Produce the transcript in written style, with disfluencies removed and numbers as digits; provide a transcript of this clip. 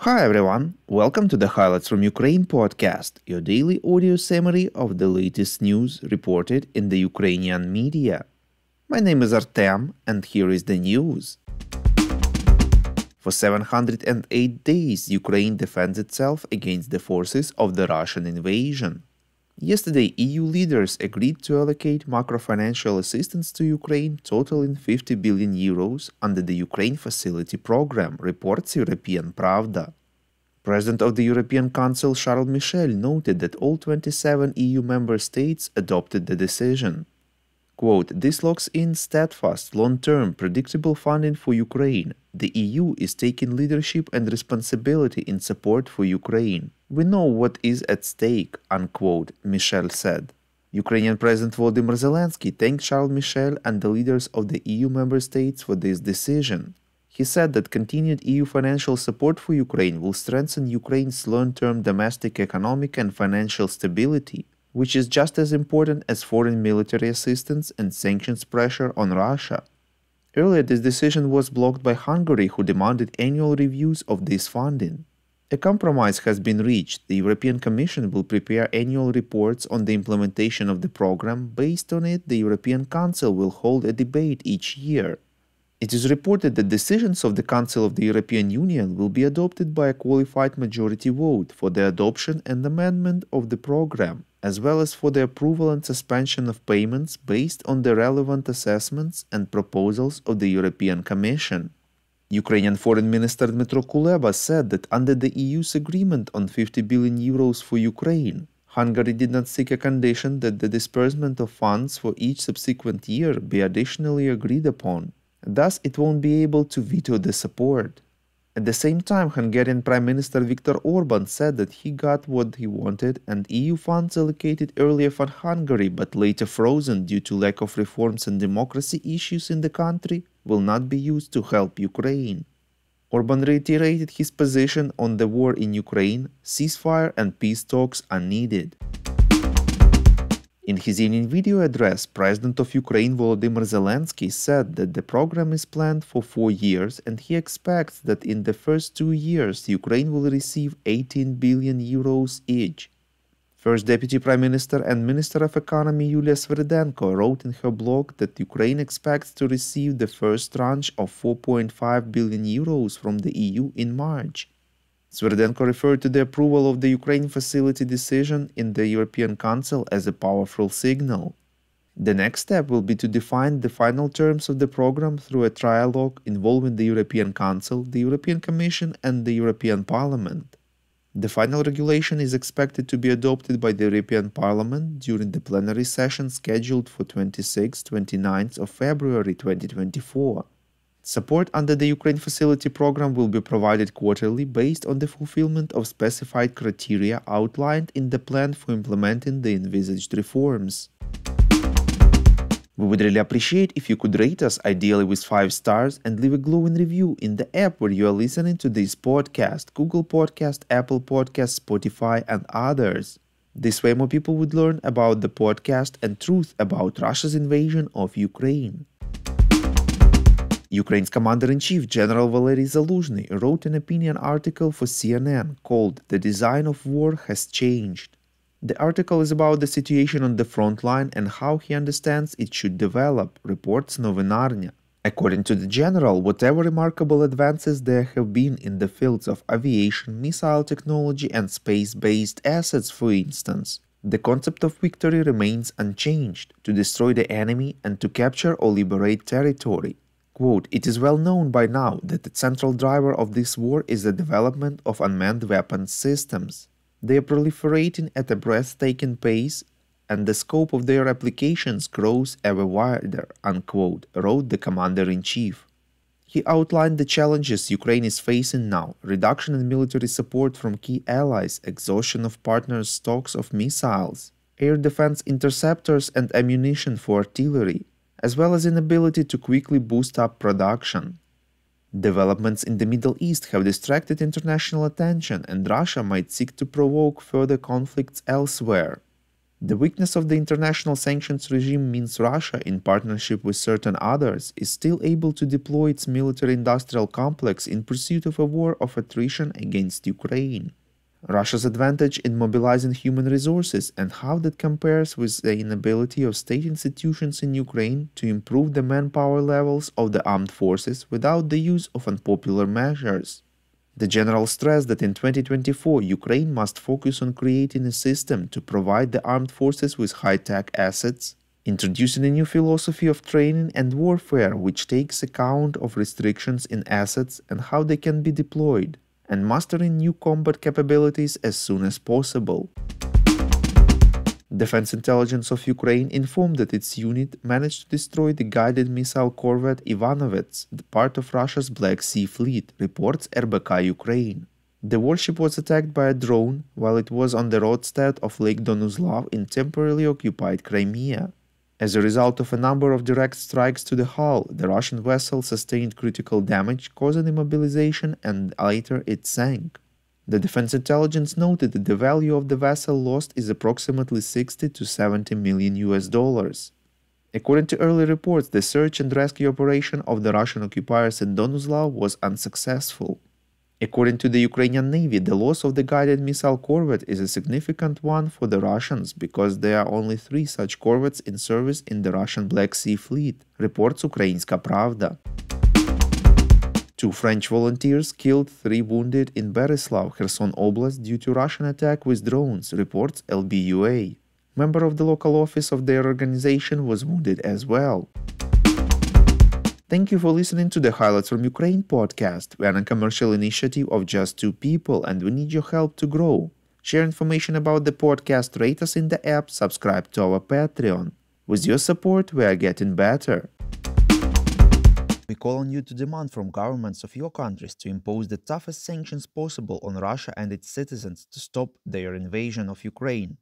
Hi everyone, welcome to the Highlights from Ukraine podcast, your daily audio summary of the latest news reported in the Ukrainian media. My name is Artem, and here is the news. For 708 days, Ukraine defends itself against the forces of the Russian invasion. Yesterday, EU leaders agreed to allocate macro-financial assistance to Ukraine totaling 50 billion euros under the Ukraine Facility Program, reports European Pravda. President of the European Council Charles Michel noted that all 27 EU member states adopted the decision. Quote, "This locks in steadfast, long-term, predictable funding for Ukraine. The EU is taking leadership and responsibility in support for Ukraine. We know what is at stake," unquote, Michel said. Ukrainian President Volodymyr Zelensky thanked Charles Michel and the leaders of the EU member states for this decision. He said that continued EU financial support for Ukraine will strengthen Ukraine's long-term domestic economic and financial stability, which is just as important as foreign military assistance and sanctions pressure on Russia. Earlier, this decision was blocked by Hungary, who demanded annual reviews of this funding. A compromise has been reached. The European Commission will prepare annual reports on the implementation of the program. Based on it, the European Council will hold a debate each year. It is reported that decisions of the Council of the European Union will be adopted by a qualified majority vote for the adoption and amendment of the program, as well as for the approval and suspension of payments based on the relevant assessments and proposals of the European Commission. Ukrainian Foreign Minister Dmytro Kuleba said that under the EU's agreement on 50 billion euros for Ukraine, Hungary did not seek a condition that the disbursement of funds for each subsequent year be additionally agreed upon. Thus, it won't be able to veto the support. At the same time, Hungarian Prime Minister Viktor Orban said that he got what he wanted, and EU funds allocated earlier for Hungary but later frozen due to lack of reforms and democracy issues in the country will not be used to help Ukraine. Orban reiterated his position on the war in Ukraine. Ceasefire and peace talks are needed. In his evening video address, President of Ukraine Volodymyr Zelensky said that the program is planned for 4 years, and he expects that in the first 2 years Ukraine will receive 18 billion euros each. First Deputy Prime Minister and Minister of Economy Yulia Sviridenko wrote in her blog that Ukraine expects to receive the first tranche of 4.5 billion euros from the EU in March. Sviridenko referred to the approval of the Ukraine Facility decision in the European Council as a powerful signal. The next step will be to define the final terms of the program through a trialogue involving the European Council, the European Commission, and the European Parliament. The final regulation is expected to be adopted by the European Parliament during the plenary session scheduled for 26-29 of February 2024. Support under the Ukraine Facility Program will be provided quarterly based on the fulfillment of specified criteria outlined in the plan for implementing the envisaged reforms. We would really appreciate if you could rate us, ideally with 5 stars, and leave a glowing review in the app where you are listening to this podcast: Google Podcast, Apple Podcast, Spotify, and others. This way more people would learn about the podcast and truth about Russia's invasion of Ukraine. Ukraine's Commander-in-Chief General Valery Zaluzhny wrote an opinion article for CNN called "The Design of War Has Changed." The article is about the situation on the front line and how he understands it should develop, reports Novinarnya. According to the general, whatever remarkable advances there have been in the fields of aviation, missile technology, and space-based assets, for instance, the concept of victory remains unchanged: to destroy the enemy and to capture or liberate territory. Quote, "It is well known by now that the central driver of this war is the development of unmanned weapons systems. They are proliferating at a breathtaking pace, and the scope of their applications grows ever wider," unquote, wrote the Commander-in-Chief. He outlined the challenges Ukraine is facing now: reduction in military support from key allies, exhaustion of partners' stocks of missiles, air defense interceptors and ammunition for artillery, as well as inability to quickly boost up production. Developments in the Middle East have distracted international attention, and Russia might seek to provoke further conflicts elsewhere. The weakness of the international sanctions regime means Russia, in partnership with certain others, is still able to deploy its military-industrial complex in pursuit of a war of attrition against Ukraine. Russia's advantage in mobilizing human resources and how that compares with the inability of state institutions in Ukraine to improve the manpower levels of the armed forces without the use of unpopular measures. The general stress that in 2024 Ukraine must focus on creating a system to provide the armed forces with high-tech assets, introducing a new philosophy of training and warfare which takes account of restrictions in assets and how they can be deployed, and mastering new combat capabilities as soon as possible. Defense intelligence of Ukraine informed that its unit managed to destroy the guided missile corvette Ivanovets, part of Russia's Black Sea Fleet, reports RBK Ukraine. The warship was attacked by a drone while it was on the roadstead of Lake Donuslav in temporarily occupied Crimea. As a result of a number of direct strikes to the hull, the Russian vessel sustained critical damage, causing immobilization, and later it sank. The defense intelligence noted that the value of the vessel lost is approximately 60 to 70 million US dollars. According to early reports, the search and rescue operation of the Russian occupiers in Donuslav was unsuccessful. According to the Ukrainian Navy, the loss of the guided missile corvette is a significant one for the Russians because there are only 3 such corvettes in service in the Russian Black Sea Fleet, reports Ukrainska Pravda. 2 French volunteers killed, 3 wounded in Berislav, Kherson Oblast due to Russian attack with drones, reports LBUA. Member of the local office of their organization was wounded as well. Thank you for listening to the Highlights from Ukraine podcast. We are a commercial initiative of just 2 people and we need your help to grow. Share information about the podcast, rate us in the app, subscribe to our Patreon. With your support, we are getting better. We call on you to demand from governments of your countries to impose the toughest sanctions possible on Russia and its citizens to stop their invasion of Ukraine.